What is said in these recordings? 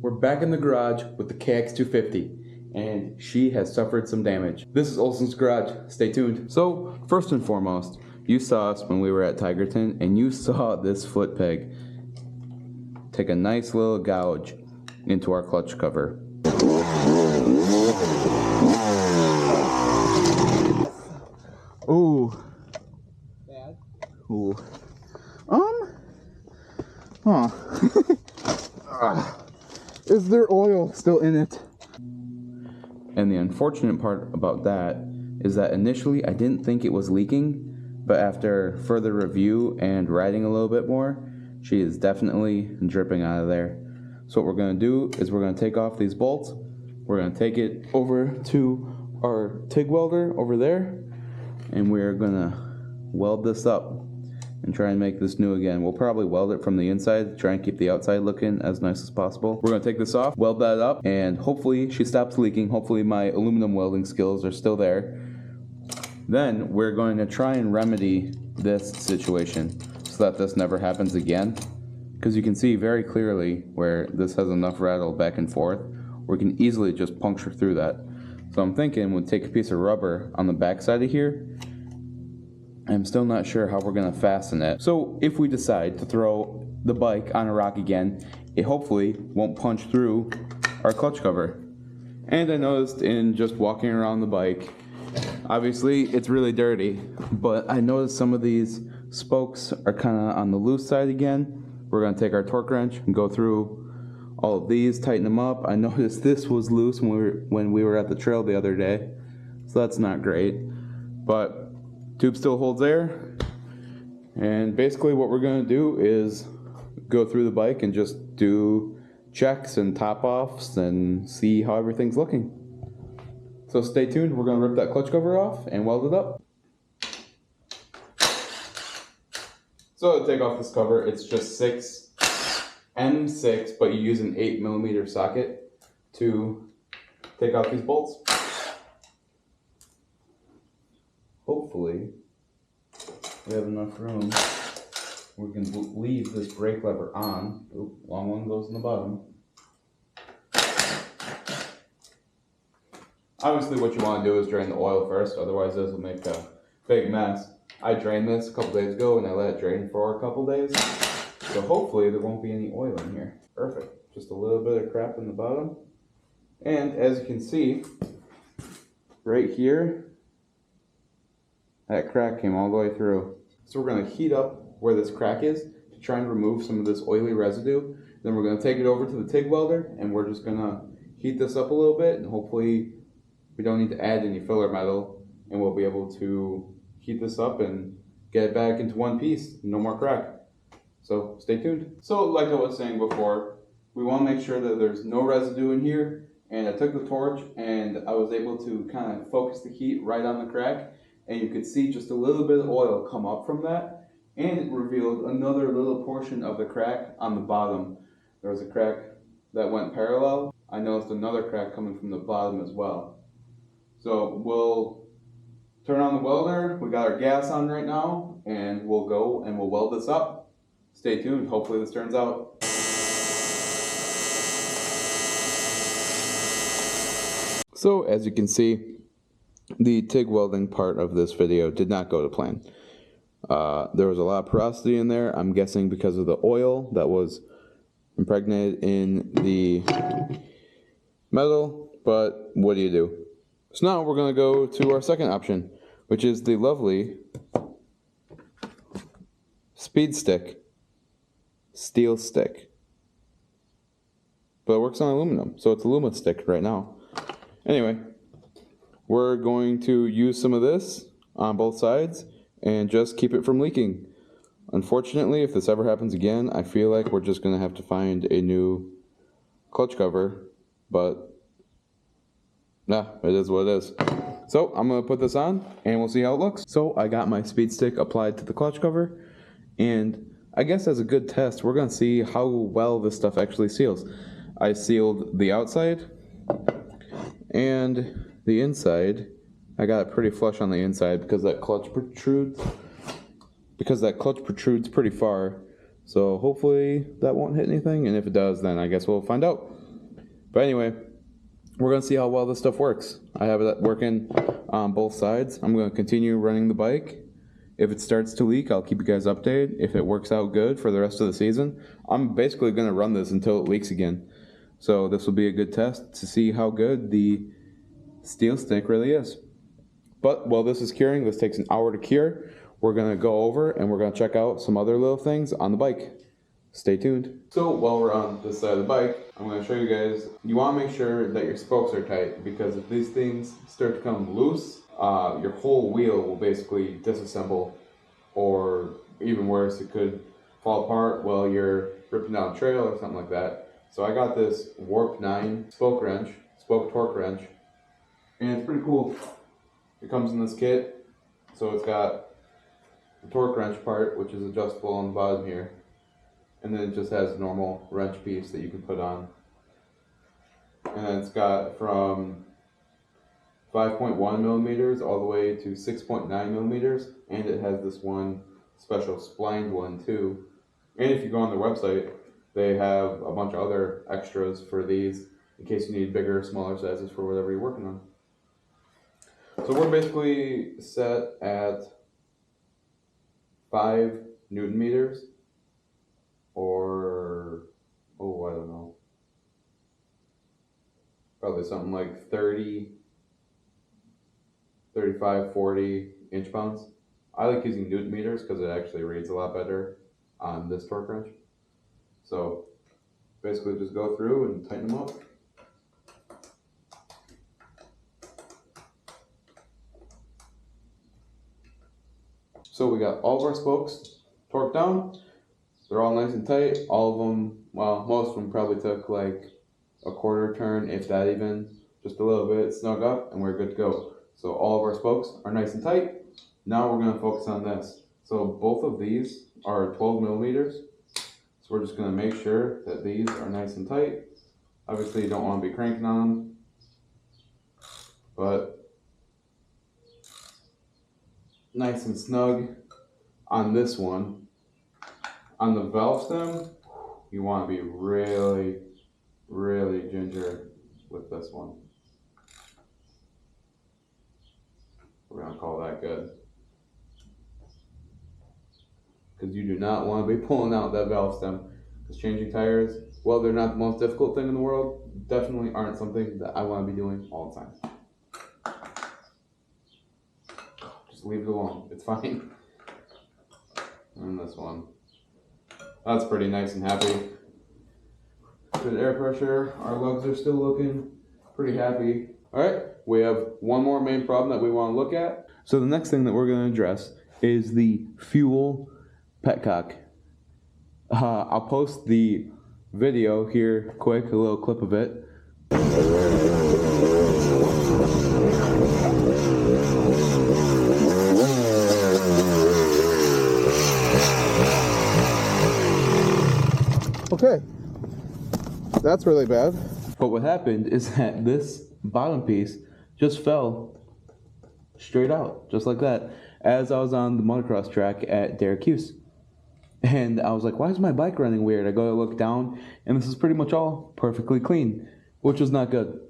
We're back in the garage with the KX250, and she has suffered some damage. This is Olson's garage. Stay tuned. So, first and foremost, you saw us when we were at Tigerton, and you saw this foot peg take a nice little gouge into our clutch cover. Ooh. Bad? Ooh. Huh. Is there oil still in it? And the unfortunate part about that is that initially I didn't think it was leaking, but after further review and riding a little bit more, she is definitely dripping out of there. So what we're going to do is we're going to take off these bolts. We're going to take it over to our TIG welder over there, and we're going to weld this up and try and make this new again. We'll probably weld it from the inside to try and keep the outside looking as nice as possible. We're going to take this off, weld that up, and hopefully she stops leaking. Hopefully my aluminum welding skills are still there. Then we're going to try and remedy this situation so that this never happens again. Because you can see very clearly where this has enough rattle back and forth, we can easily just puncture through that. So I'm thinking we'll take a piece of rubber on the back side of here. I'm still not sure how we're going to fasten it. So if we decide to throw the bike on a rock again, it hopefully won't punch through our clutch cover. And I noticed in just walking around the bike, obviously it's really dirty, but I noticed some of these spokes are kind of on the loose side again. We're going to take our torque wrench and go through all of these, tighten them up. I noticed this was loose when we were at the trail the other day, so that's not great. But tube still holds there, and basically what we're going to do is go through the bike and just do checks and top-offs and see how everything's looking. So stay tuned, we're going to rip that clutch cover off and weld it up. So to take off this cover, it's just 6M6, but you use an 8mm socket to take out these bolts. Hopefully, we have enough room. We can leave this brake lever on. Oop, long one goes in the bottom. Obviously, what you want to do is drain the oil first, otherwise this will make a big mess. I drained this a couple days ago and I let it drain for a couple days. So hopefully there won't be any oil in here. Perfect. Just a little bit of crap in the bottom. And as you can see, right here, that crack came all the way through. So we're going to heat up where this crack is to try and remove some of this oily residue. Then we're going to take it over to the TIG welder and we're just going to heat this up a little bit, and hopefully we don't need to add any filler metal, and we'll be able to heat this up and get it back into one piece. No more crack. So stay tuned. So like I was saying before, we want to make sure that there's no residue in here, and I took the torch and I was able to kind of focus the heat right on the crack, and you could see just a little bit of oil come up from that, and it revealed another little portion of the crack on the bottom. There was a crack that went parallel. I noticed another crack coming from the bottom as well. So we'll turn on the welder. We got our gas on right now, and we'll go and we'll weld this up. Stay tuned. Hopefully this turns out. So as you can see, the TIG welding part of this video did not go to plan. There was a lot of porosity in there. I'm guessing because of the oil that was impregnated in the metal, but what do you do? So now we're going to go to our second option, which is the lovely speed stick, steel stick. But it works on aluminum, so it's aluminum stick right now. Anyway, we're going to use some of this on both sides and just keep it from leaking. Unfortunately, if this ever happens again, I feel like we're just going to have to find a new clutch cover, but nah, it is what it is. So I'm going to put this on and we'll see how it looks. So I got my speed stick applied to the clutch cover, and I guess as a good test, we're going to see how well this stuff actually seals. I sealed the outside and the inside. I got it pretty flush on the inside because that clutch protrudes. Pretty far. So hopefully that won't hit anything, and if it does, then I guess we'll find out. But anyway, we're going to see how well this stuff works. I have it working on both sides. I'm going to continue running the bike. If it starts to leak, I'll keep you guys updated. If it works out good for the rest of the season, I'm basically going to run this until it leaks again. So this will be a good test to see how good the steel stick really is. But while this is curing, this takes an hour to cure. We're going to go over and we're going to check out some other little things on the bike. Stay tuned. So while we're on this side of the bike, I'm going to show you guys, you want to make sure that your spokes are tight, because if these things start to come loose, your whole wheel will basically disassemble, or even worse, it could fall apart while you're ripping down a trail or something like that. So I got this Warp 9 spoke torque wrench, and it's pretty cool. It comes in this kit, so it's got the torque wrench part, which is adjustable on the bottom here. And then it just has a normal wrench piece that you can put on. And then it's got from 5.1 millimeters all the way to 6.9 millimeters. And it has this one special splined one too. And if you go on their website, they have a bunch of other extras for these in case you need bigger or smaller sizes for whatever you're working on. So we're basically set at 5 Newton meters. Or, oh, I don't know, probably something like 30, 35, 40 inch-pounds. I like using Newton meters because it actually reads a lot better on this torque wrench. So basically just go through and tighten them up. So we got all of our spokes torqued down. They're all nice and tight. All of them, well, most of them probably took like a quarter turn, if that even, just a little bit, snug up, and we're good to go. So all of our spokes are nice and tight. Now we're going to focus on this. So both of these are 12 millimeters. So we're just going to make sure that these are nice and tight. Obviously you don't want to be cranking on them, but nice and snug on this one. On the valve stem, you want to be really, really ginger with this one. We're going to call that good. Because you do not want to be pulling out that valve stem. Because changing tires, well, they're not the most difficult thing in the world, definitely aren't something that I want to be doing all the time. Just leave it alone, it's fine. And this one. That's pretty nice and happy. Good air pressure. Our lugs are still looking pretty happy. All right, we have one more main problem that we want to look at. So the next thing that we're going to address is the fuel petcock. I'll post the video here quick, a little clip of it. Okay, that's really bad. But what happened is that this bottom piece just fell straight out, just like that, as I was on the motocross track at Syracuse. And I was like, why is my bike running weird? I go to look down, and this is pretty much all perfectly clean, which was not good.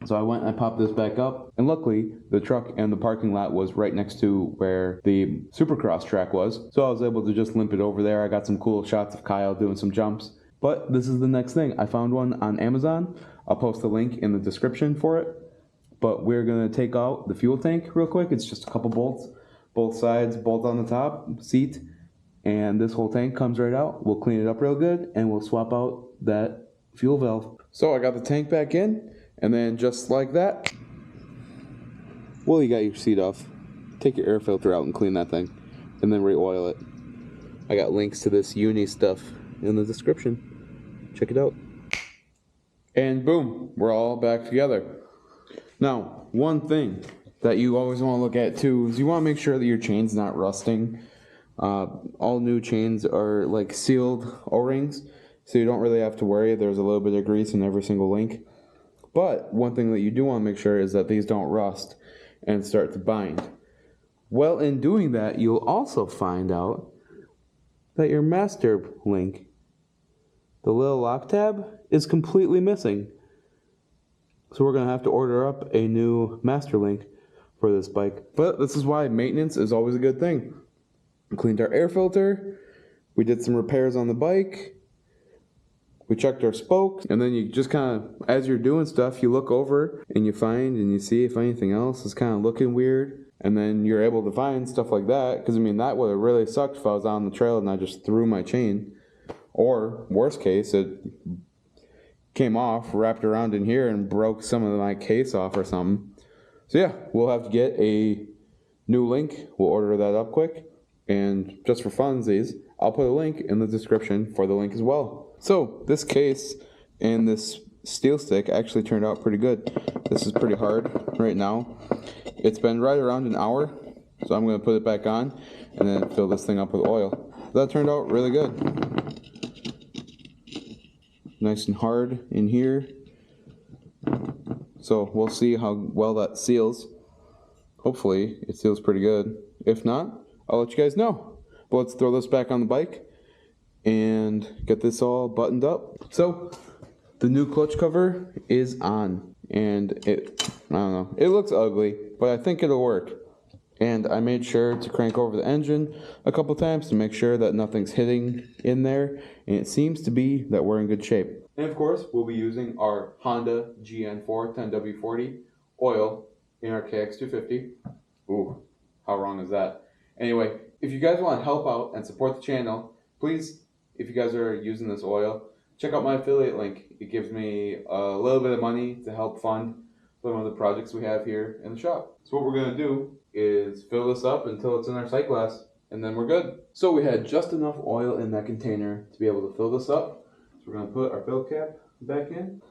So I went and I popped this back up, and luckily the truck and the parking lot was right next to where the Supercross track was, so I was able to just limp it over there. I got some cool shots of Kyle doing some jumps. But this is the next thing. I found one on Amazon. I'll post a link in the description for it. But we're going to take out the fuel tank real quick. It's just a couple bolts, both sides, bolt on the top, seat, and this whole tank comes right out. We'll clean it up real good, and we'll swap out that fuel valve. So I got the tank back in. And then just like that, well, you got your seat off. Take your air filter out and clean that thing, and then re-oil it. I got links to this uni stuff in the description. Check it out. And boom, we're all back together. Now, one thing that you always want to look at too is you want to make sure that your chain's not rusting. All new chains are like sealed O-rings, so you don't really have to worry. There's a little bit of grease in every single link. But one thing that you do want to make sure is that these don't rust and start to bind. Well, in doing that, you'll also find out that your master link, the little lock tab, is completely missing. So we're going to have to order up a new master link for this bike. But this is why maintenance is always a good thing. We cleaned our air filter. We did some repairs on the bike. We checked our spokes. And then you just kind of, as you're doing stuff, you look over and you find and you see if anything else is kind of looking weird. And then you're able to find stuff like that. Because, I mean, that would have really sucked if I was on the trail and I just threw my chain. Or, worst case, it came off, wrapped around in here, and broke some of my case off or something. So yeah, we'll have to get a new link. We'll order that up quick. And just for funsies, I'll put a link in the description for the link as well. So this case and this steel stick actually turned out pretty good. This is pretty hard right now. It's been right around an hour, so I'm going to put it back on and then fill this thing up with oil. That turned out really good. Nice and hard in here. So we'll see how well that seals. Hopefully it seals pretty good. If not, I'll let you guys know. But let's throw this back on the bike and get this all buttoned up. So the new clutch cover is on, and I don't know, it looks ugly, but I think it'll work. And I made sure to crank over the engine a couple times to make sure that nothing's hitting in there, and it seems to be that we're in good shape. And of course, we'll be using our Honda GN4 10W40 oil in our KX250. Ooh, how wrong is that? Anyway, if you guys want to help out and support the channel, please, if you guys are using this oil, check out my affiliate link. It gives me a little bit of money to help fund some of the projects we have here in the shop. So what we're going to do is fill this up until it's in our sight glass, and then we're good. So we had just enough oil in that container to be able to fill this up. So we're going to put our fill cap back in.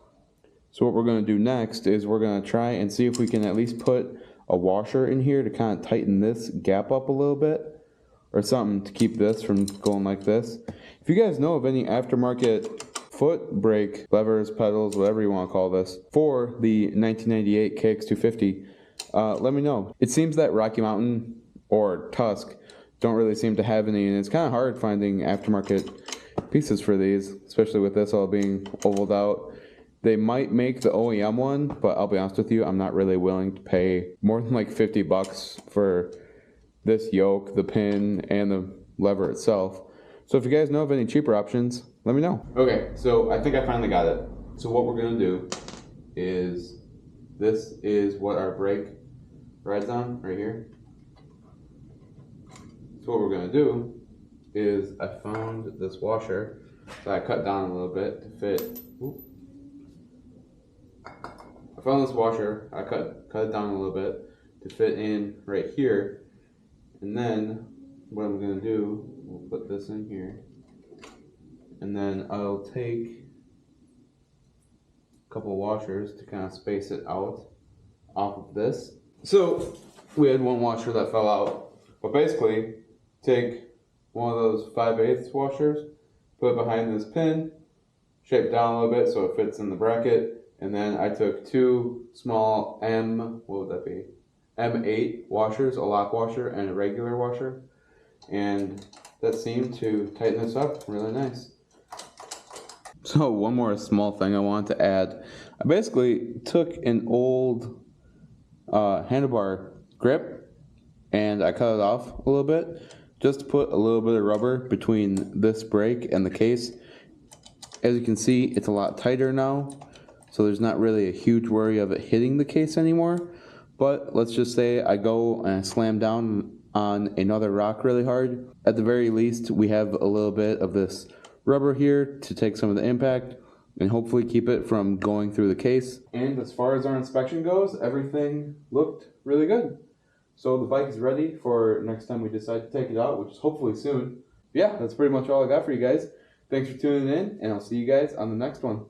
So what we're going to do next is we're going to try and see if we can at least put a washer in here to kind of tighten this gap up a little bit, or something to keep this from going like this. If you guys know of any aftermarket foot brake levers, pedals, whatever you want to call this, for the 1998 KX250, let me know. It seems that Rocky Mountain or Tusk don't really seem to have any, and it's kind of hard finding aftermarket pieces for these, especially with this all being ovaled out. They might make the OEM one, but I'll be honest with you, I'm not really willing to pay more than like 50 bucks for this yoke, the pin, and the lever itself. So if you guys know of any cheaper options, let me know. Okay, so I think I finally got it. So what we're gonna do is, this is what our brake rides on, right here. So what we're gonna do is, I found this washer, so I cut down a little bit to fit. I found this washer, I cut it down a little bit to fit in right here. And then what I'm going to do, we'll put this in here, and then I'll take a couple of washers to kind of space it out off of this. So we had one washer that fell out, but basically take one of those 5/8 washers, put it behind this pin, shape it down a little bit so it fits in the bracket, and then I took two small M8 washers, a lock washer and a regular washer, and that seemed to tighten this up really nice. So one more small thing I wanted to add. I basically took an old handlebar grip and I cut it off a little bit just to put a little bit of rubber between this brake and the case. As you can see, it's a lot tighter now, so there's not really a huge worry of it hitting the case anymore. But let's just say I go and I slam down on another rock really hard. At the very least, we have a little bit of this rubber here to take some of the impact and hopefully keep it from going through the case. And as far as our inspection goes, everything looked really good. So the bike is ready for next time we decide to take it out, which is hopefully soon. Yeah, that's pretty much all I got for you guys. Thanks for tuning in, and I'll see you guys on the next one.